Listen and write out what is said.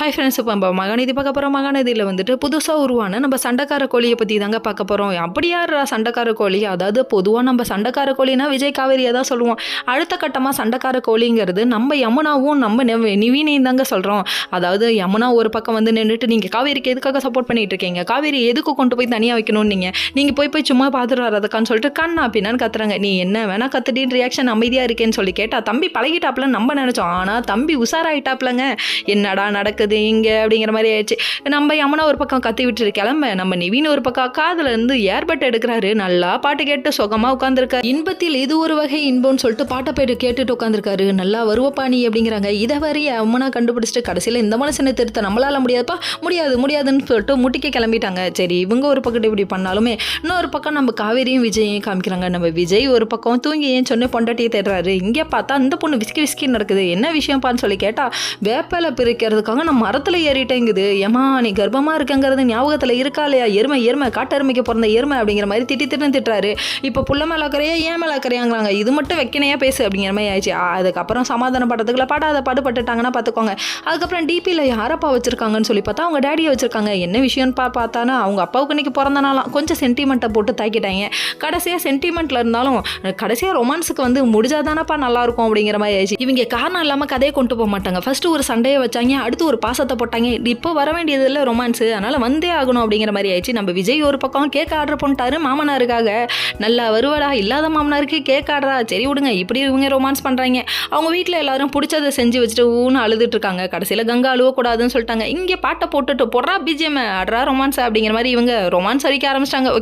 Hi friends, இப்போ நம்ம மகாநதி பார்க்க போகிறோம். மகாநதியில் வந்துட்டு புதுசாக உருவான நம்ம சண்டைக்கார கோழியை பற்றி தாங்க பார்க்க போகிறோம். அப்படி யார் சண்டைக்கார கோழி? அதாவது பொதுவாக நம்ம சண்டைக்கார கோழினா விஜய் காவேரியை தான் சொல்லுவோம். அடுத்த கட்டமாக சண்டைக்கார கோழிங்கிறது நம்ம யமுனாவும் நம்ம நிவீனையும் தாங்க சொல்கிறோம். அதாவது யமுனா ஒரு பக்கம் வந்து நின்றுட்டு நீங்கள் காவேரிக்கு எதுக்காக சப்போர்ட் பண்ணிட்டு இருக்கீங்க, காவேரி எதுக்கு கொண்டு போய் தனியாக வைக்கணும்னு நீங்கள் போய் சும்மா பார்த்துட்டு வரதுக்கான்னு சொல்லிட்டு கண்ணா பின்னான்னு கத்துறாங்க. நீ என்ன வேணா கத்துட்டின்னு ரியாக்ஷன் அமைதியாக இருக்கேன்னு சொல்லி கேட்டால் தம்பி பழகிட்டாப்ல நம்ம நினச்சோம். ஆனால் தம்பி உஷாராயிட்டாப்லங்க. என்னடா நடக்குது இங்கே அப்படிங்கிற மாதிரி ஆயிடுச்சு. நம்ம யமுனா ஒரு பக்கம் கத்தி விட்டு கிளம்ப, நம்ம நிவின் ஒரு பக்கம் காதுல இருந்து ஏர்பட் எடுக்கிறாரு. நல்லா பாட்டு கேட்டு சுகமா உட்காந்துருக்காரு. இன்பத்தில் இது ஒரு வகை இன்பம்னு சொல்லிட்டு பாட்டை போயிட்டு கேட்டுட்டு உட்காந்துருக்காரு. நல்லா வருவப்பாணி அப்படிங்கிறாங்க. இதை வரை யமுனா கண்டுபிடிச்சிட்டு கடைசியில் இந்த மனுஷனை திருத்த நம்மளால முடியாதுப்பா, முடியாதுன்னு சொல்லிட்டு முட்டிக்க கிளம்பிட்டாங்க. சரி, இவங்க ஒரு பக்கம் இப்படி பண்ணாலுமே இன்னொரு பக்கம் நம்ம காவேரியும் விஜயையும் காமிக்கிறாங்க. நம்ம விஜய் ஒரு பக்கம் தூங்கி ஏன் சொன்ன பொண்டாட்டியை தேடுறாரு. இங்கே பார்த்தா அந்த பொண்ணு விஸ்கி நடக்குது. என்ன விஷயம்ப்பான்னு சொல்லி கேட்டா வேப்பலை பிரிக்கிறதுக்காக நான் மரத்தில் ஏறிட்டேங்குது. ஏமா நீ கர்ப்பமாக இருக்கங்கிறது ஞாபகத்தில் இருக்கா இல்லையா? எருமை காட்டெருமைக்கு பிறந்த எருமை அப்படிங்கிற மாதிரி திட்டுறாரு. இப்போ புள்ள மேலே அக்கறையா ஏன் மேலே அக்கறையாங்கிறாங்க. இது மட்டும் வைக்கணையா பேசு அப்படிங்கிற மாதிரி ஆயிடுச்சு. அதுக்கப்புறம் சமாதான படுறதுக்குள்ள பாடாத பாடுபட்டுட்டாங்கன்னா பார்த்துக்கோங்க. அதுக்கப்புறம் டிபியில் யாரப்பா வச்சிருக்காங்கன்னு சொல்லி பார்த்தா அவங்க டேடியை வச்சிருக்காங்க. என்ன விஷயம்னு பார்த்தானா அவங்க அப்பாவுக்கு இன்னைக்கு பிறந்த நாளாம். கொஞ்சம் சென்டிமெண்ட்டை போட்டு தாக்கிட்டாங்க. கடைசியாக சென்டிமெண்ட்டில் இருந்தாலும் கடைசியாக ரொமான்ஸுக்கு வந்து முடிஞ்சாதானப்பா நல்லாயிருக்கும் அப்படிங்கிற மாதிரி ஆயிடுச்சு. இவங்க காரணம் இல்லாமல் கதையை கொண்டு போக மாட்டாங்க. ஃபர்ஸ்ட் ஒரு சண்டையை வச்சாங்க, அடுத்து ஒரு பாசத்தை போட்டாங்க. இப்போ வர வேண்டியது இல்லை ரொமான்ஸு, அதனால் வந்தே ஆகணும் அப்படிங்கிற மாதிரி ஆயிடுச்சு. நம்ம விஜய் ஒரு பக்கம் கேக் ஆர்டர் பண்ணிட்டாரு மாமனாருக்காக. நல்லா வருவாடா, இல்லாத மாமனாருக்கு கேக் ஆர்டரா, சரி விடுங்க. இப்படி இவங்க ரொமான்ஸ் பண்ணுறாங்க. அவங்க வீட்டில் எல்லாரும் பிடிச்சதை செஞ்சு வச்சுட்டு ஊன்னு அழுதுட்டு இருக்காங்க. கடைசியில் கங்கா அழுவக்கூடாதுன்னு சொல்லிட்டாங்க. இங்கே பாட்டை போட்டுட்டு போடுறா பிஜிஎம் ஆடுறா ரொமான்ஸ் அப்படிங்கிற மாதிரி இவங்க ரொமான்ஸ் அடிக்க ஆரம்பிச்சிட்டாங்க. ஓகே.